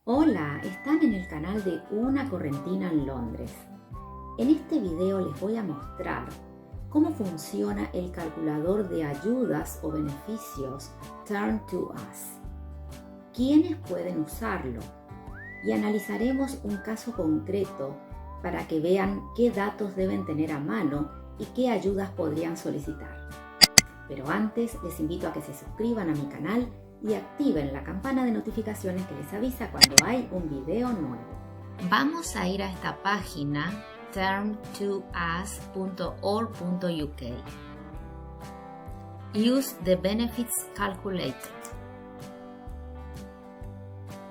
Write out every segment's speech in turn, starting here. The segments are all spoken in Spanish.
Hola, están en el canal de Una Correntina en Londres. En este video les voy a mostrar cómo funciona el calculador de ayudas o beneficios Turn to Us. ¿Quiénes pueden usarlo? Y analizaremos un caso concreto para que vean qué datos deben tener a mano y qué ayudas podrían solicitar. Pero antes les invito a que se suscriban a mi canal y activen la campana de notificaciones que les avisa cuando hay un video nuevo. Vamos a ir a esta página turn2us.org.uk. Use the benefits calculator.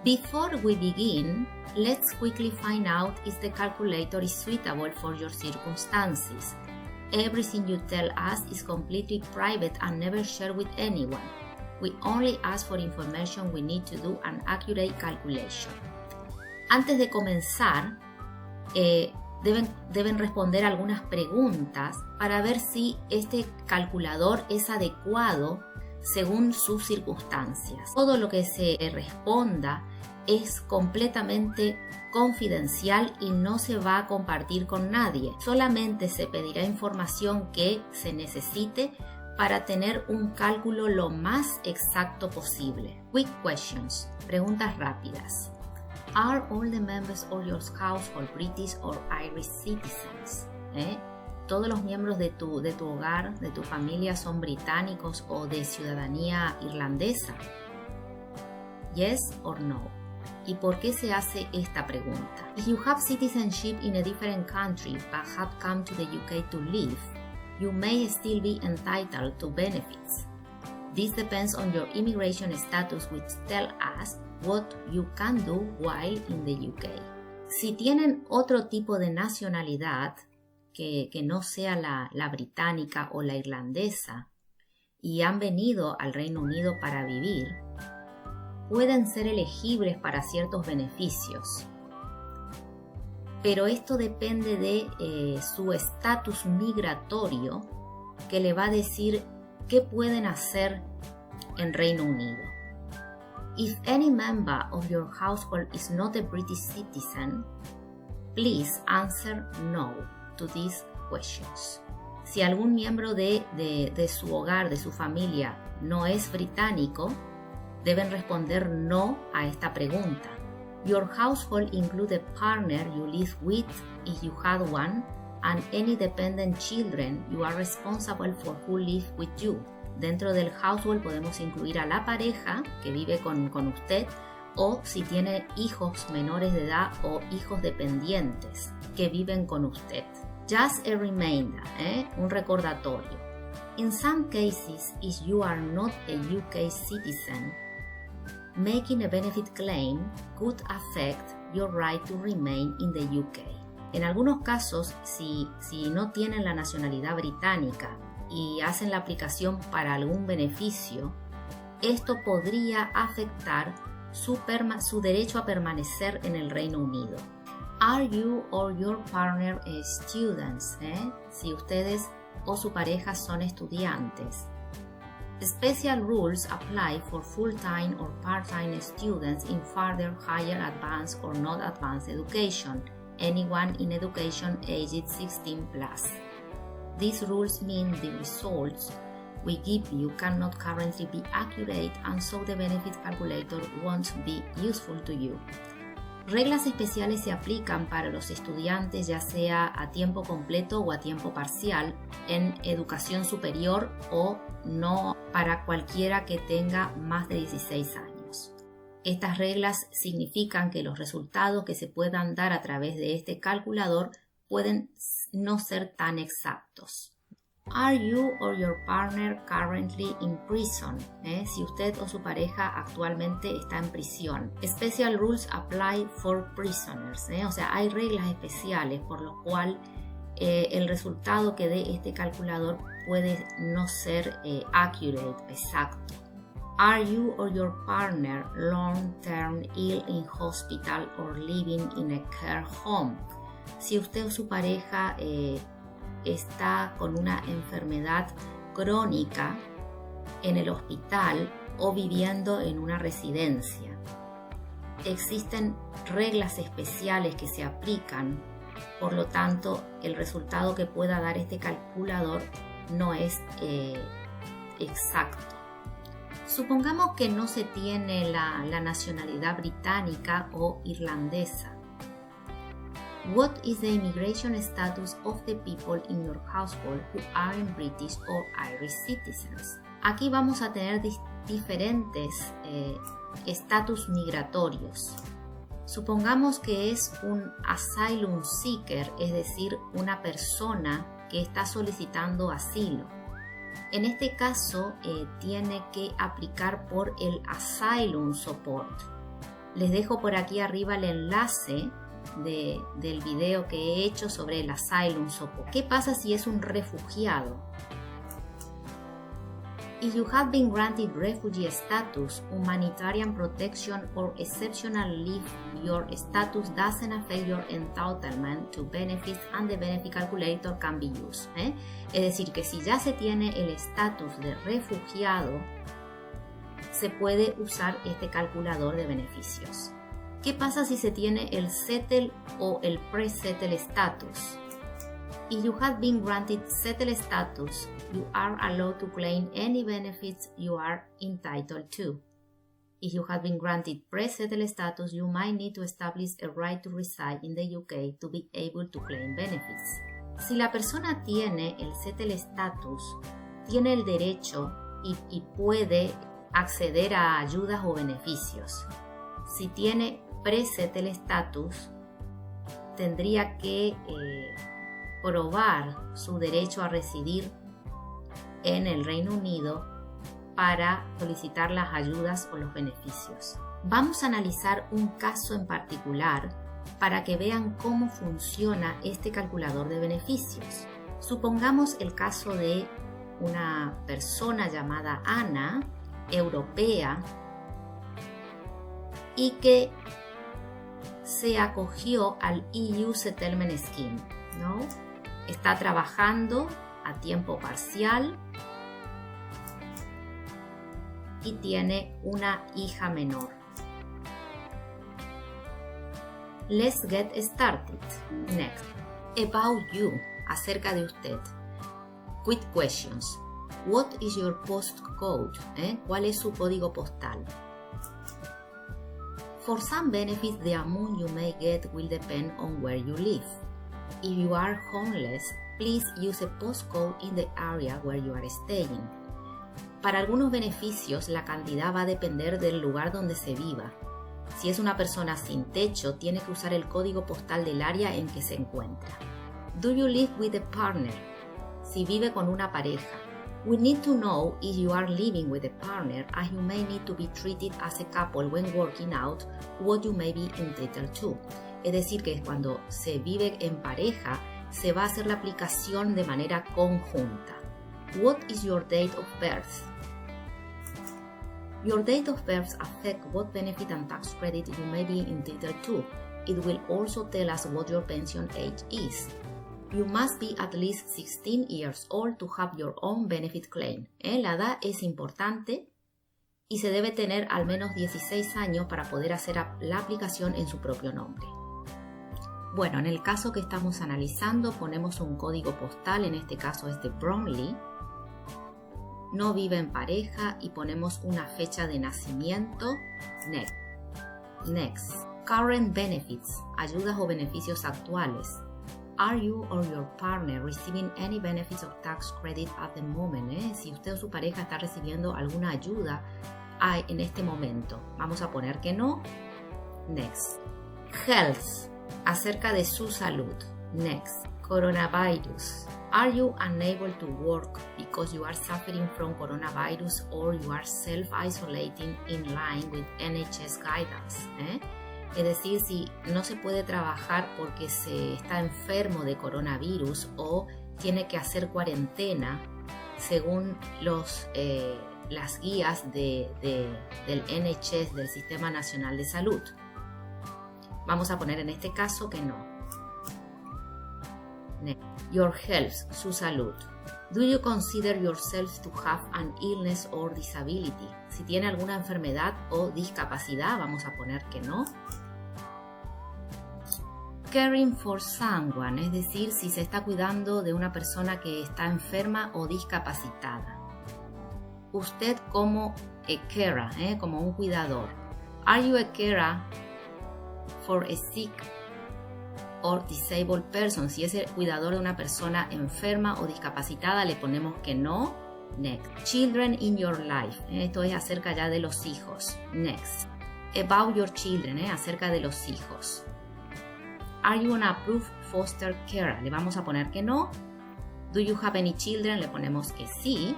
Before we begin, let's quickly find out if the calculator is suitable for your circumstances. Everything you tell us is completely private and never shared with anyone. We only ask for information we need to do an accurate calculation. Antes de comenzar, deben responder algunas preguntas para ver si este calculador es adecuado según sus circunstancias. Todo lo que se responda es completamente confidencial y no se va a compartir con nadie. Solamente se pedirá información que se necesite para tener un cálculo lo más exacto posible. Quick questions. Preguntas rápidas. Are all the members of your household British or Irish citizens? ¿Todos los miembros de tu hogar, de tu familia, son británicos o de ciudadanía irlandesa? Yes or no. ¿Y por qué se hace esta pregunta? If you have citizenship in a different country but have come to the UK to live, you may still be entitled to benefits. This depends on your immigration status, which tell us what you can do while in the UK. Si tienen otro tipo de nacionalidad que no sea la británica o la irlandesa y han venido al Reino Unido para vivir, pueden ser elegibles para ciertos beneficios. Pero esto depende de su estatus migratorio, que le va a decir qué pueden hacer en Reino Unido. If any member of your household is not a British citizen, please answer no to these questions. Si algún miembro de su hogar, de su familia, no es británico, deben responder no a esta pregunta. Your household includes a partner you live with if you had one, and any dependent children you are responsible for who live with you. Dentro del household podemos incluir a la pareja que vive con usted, o si tiene hijos menores de edad o hijos dependientes que viven con usted. Just a reminder, un recordatorio. In some cases, if you are not a UK citizen, making a benefit claim could affect your right to remain in the UK. En algunos casos, si no tienen la nacionalidad británica y hacen la aplicación para algún beneficio, esto podría afectar su derecho a permanecer en el Reino Unido. Are you or your partner students? Si ustedes o su pareja son estudiantes. Special rules apply for full-time or part-time students in further higher advanced or not advanced education, anyone in education aged 16 plus. These rules mean the results we give you cannot currently be accurate, and so the benefit calculator won't be useful to you. Reglas especiales se aplican para los estudiantes, ya sea a tiempo completo o a tiempo parcial, en educación superior, o no para cualquiera que tenga más de 16 años. Estas reglas significan que los resultados que se puedan dar a través de este calculador pueden no ser tan exactos. Are you or your partner currently in prison? Si usted o su pareja actualmente está en prisión. Special rules apply for prisoners. O sea, hay reglas especiales por lo cual el resultado que dé este calculador puede no ser accurate, exacto. Are you or your partner long-term ill in hospital or living in a care home? Si usted o su pareja está con una enfermedad crónica en el hospital o viviendo en una residencia. existen reglas especiales que se aplican, por lo tanto el resultado que pueda dar este calculador no es exacto. Supongamos que no se tiene la nacionalidad británica o irlandesa. What is the immigration status of the people in your household who aren't British or Irish citizens? Aquí vamos a tener diferentes estatus migratorios. Supongamos que es un asylum seeker, es decir, una persona que está solicitando asilo. En este caso, tiene que aplicar por el Asylum Support. Les dejo por aquí arriba el enlace del video que he hecho sobre el Asylum Support. ¿Qué pasa si es un refugiado? If you have been granted refugee status, humanitarian protection or exceptional leave, your status doesn't affect your entitlement to benefits and the benefit calculator can be used. Es decir, que si ya se tiene el estatus de refugiado, se puede usar este calculador de beneficios. ¿Qué pasa si se tiene el settle o el pre-settle status? If you have been granted settle status, you are allowed to claim any benefits you are entitled to. If you have been granted pre-settle status, you might need to establish a right to reside in the UK to be able to claim benefits. Si la persona tiene el settle status, tiene el derecho y puede acceder a ayudas o beneficios. Si tiene pre-settle status, tendría que probar su derecho a residir en el Reino Unido para solicitar las ayudas o los beneficios. Vamos a analizar un caso en particular para que vean cómo funciona este calculador de beneficios. Supongamos el caso de una persona llamada Ana, europea, y que se acogió al EU Settlement Scheme, ¿no? Está trabajando a tiempo parcial y tiene una hija menor. Let's get started. Next. About you, acerca de usted. Quick questions. What is your postcode? ¿Cuál es su código postal? For some benefits, the amount you may get will depend on where you live. If you are homeless, please use a postcode in the area where you are staying. Para algunos beneficios, la cantidad va a depender del lugar donde se viva. Si es una persona sin techo, tiene que usar el código postal del área en que se encuentra. Do you live with a partner? Si vive con una pareja. We need to know if you are living with a partner, as you may need to be treated as a couple when working out what you may be entitled to. Es decir, que cuando se vive en pareja, se va a hacer la aplicación de manera conjunta. What is your date of birth? Your date of birth affects what benefit and tax credit you may be entitled to. It will also tell us what your pension age is. You must be at least 16 years old to have your own benefit claim. La edad es importante y se debe tener al menos 16 años para poder hacer la aplicación en su propio nombre. Bueno, en el caso que estamos analizando, ponemos un código postal, en este caso es de Bromley. No vive en pareja y ponemos una fecha de nacimiento. Next. Current benefits, ayudas o beneficios actuales. Are you or your partner receiving any benefits or tax credit at the moment? Si usted o su pareja está recibiendo alguna ayuda en este momento. Vamos a poner que no. Next. Health, acerca de su salud. Next. Coronavirus. Are you unable to work because you are suffering from coronavirus or you are self-isolating in line with NHS guidance? Es decir, si no se puede trabajar porque se está enfermo de coronavirus o tiene que hacer cuarentena según las guías del NHS, del Sistema Nacional de Salud. Vamos a poner en este caso que no. Your health, su salud. Do you consider yourself to have an illness or disability? Si tiene alguna enfermedad o discapacidad, vamos a poner que no. Caring for someone, es decir, si se está cuidando de una persona que está enferma o discapacitada. Usted como a carer, como un cuidador. Are you a carer for a sick or disabled person? Si es el cuidador de una persona enferma o discapacitada, le ponemos que no. Next. Children in your life. Esto es acerca ya de los hijos. Next. About your children, acerca de los hijos. Are you an approved foster carer? Le vamos a poner que no. Do you have any children? Le ponemos que sí.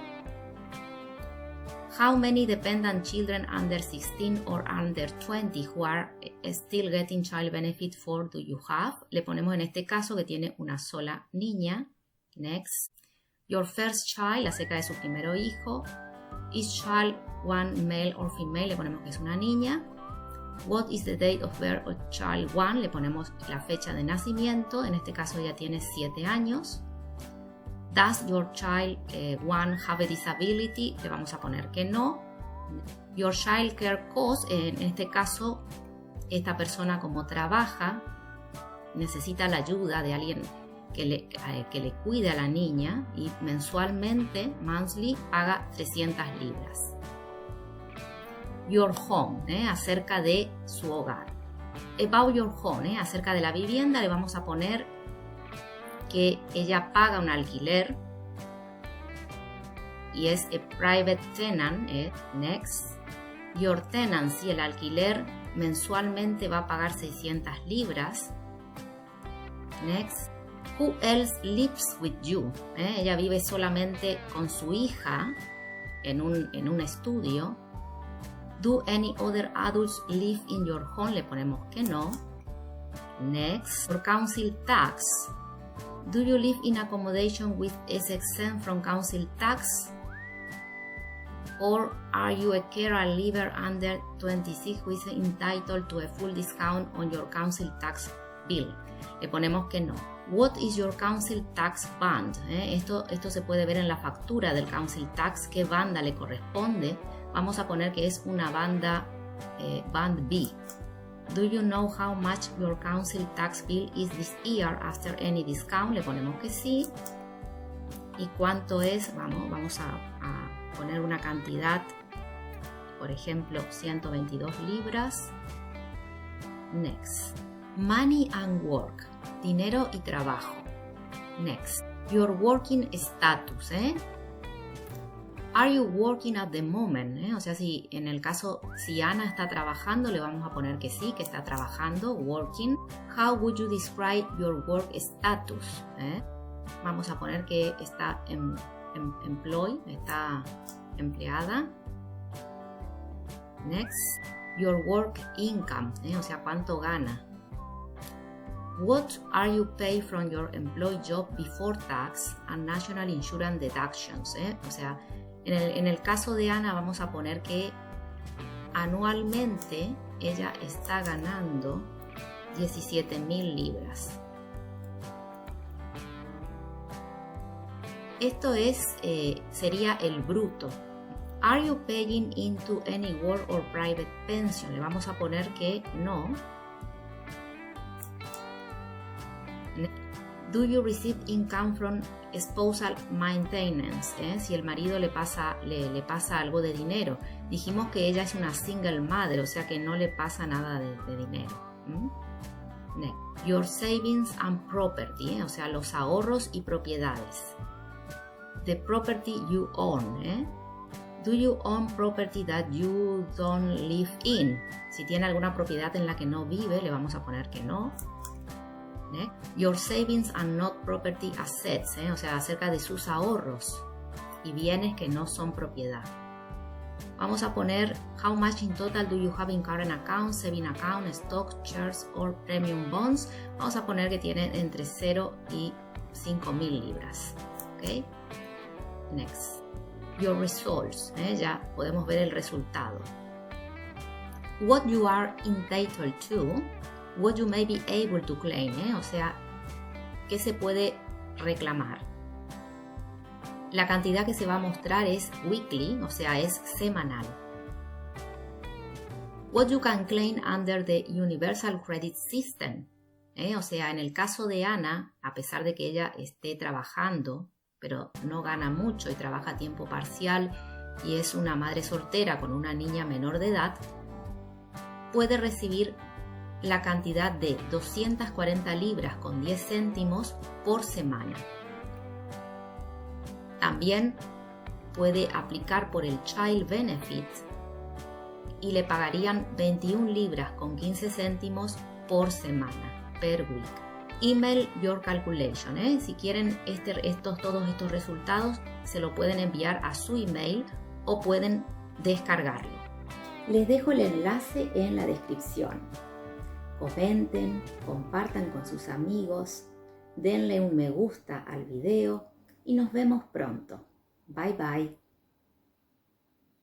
How many dependent children under 16 or under 20 who are still getting child benefit for do you have? Le ponemos en este caso que tiene una sola niña. Next. Your first child, acerca de su primer hijo. Is child one male or female? Le ponemos que es una niña. What is the date of birth of child one? Le ponemos la fecha de nacimiento. En este caso ya tiene 7 años. Does your child one have a disability? Le vamos a poner que no. Your child care cost, en este caso, esta persona como trabaja, necesita la ayuda de alguien que le cuide a la niña y mensualmente, monthly, paga 300 libras. Your home, acerca de su hogar. About your home, acerca de la vivienda, le vamos a poner que ella paga un alquiler y es a private tenant. Next. Your tenancy, el alquiler mensualmente va a pagar 600 libras. Next. Who else lives with you? Ella vive solamente con su hija en un estudio. Do any other adults live in your home? Le ponemos que no. Next. For council tax. Do you live in accommodation which is exempt from council tax? Or are you a carer liver under 26 who is entitled to a full discount on your council tax bill? Le ponemos que no. What is your council tax band? Esto se puede ver en la factura del council tax. ¿Qué banda le corresponde? Vamos a poner que es una banda band B. Do you know how much your council tax bill is this year after any discount? Le ponemos que sí. ¿Y cuánto es? Vamos a poner una cantidad, por ejemplo, 122 libras. Next. Money and work. Dinero y trabajo. Next. Your working status. Are you working at the moment? O sea, si en el caso, si Ana está trabajando, le vamos a poner que sí, que está trabajando, working. How would you describe your work status? Vamos a poner que está employed, está empleada. Next, your work income, o sea, cuánto gana. What are you paid from your employee job before tax and national insurance deductions? O sea, en el caso de Ana vamos a poner que anualmente ella está ganando 17,000 libras. Esto sería el bruto. Are you paying into any work or private pension? Le vamos a poner que no. Do you receive income from spousal maintenance? Si el marido le pasa algo de dinero. Dijimos que ella es una single mother, o sea que no le pasa nada de dinero. Next. Your savings and property, o sea, los ahorros y propiedades. The property you own. Do you own property that you don't live in? Si tiene alguna propiedad en la que no vive, le vamos a poner que no. Your savings are not property assets, o sea, acerca de sus ahorros y bienes que no son propiedad. Vamos a poner how much in total do you have in current account, saving account, stocks, shares or premium bonds. Vamos a poner que tiene entre 0 y 5,000 libras. ¿Ok? Next. Your results, ya podemos ver el resultado. What you are entitled to. What you may be able to claim, o sea, ¿qué se puede reclamar? La cantidad que se va a mostrar es weekly, o sea, es semanal. What you can claim under the Universal Credit System. O sea, en el caso de Ana, a pesar de que ella esté trabajando, pero no gana mucho y trabaja a tiempo parcial y es una madre soltera con una niña menor de edad, puede recibir la cantidad de 240 libras con 10 céntimos por semana. También puede aplicar por el Child Benefit y le pagarían 21 libras con 15 céntimos por semana, per week. Email your calculation. Si quieren todos estos resultados, se lo pueden enviar a su email o pueden descargarlo. Les dejo el enlace en la descripción. Comenten, compartan con sus amigos, denle un me gusta al video y nos vemos pronto. Bye bye.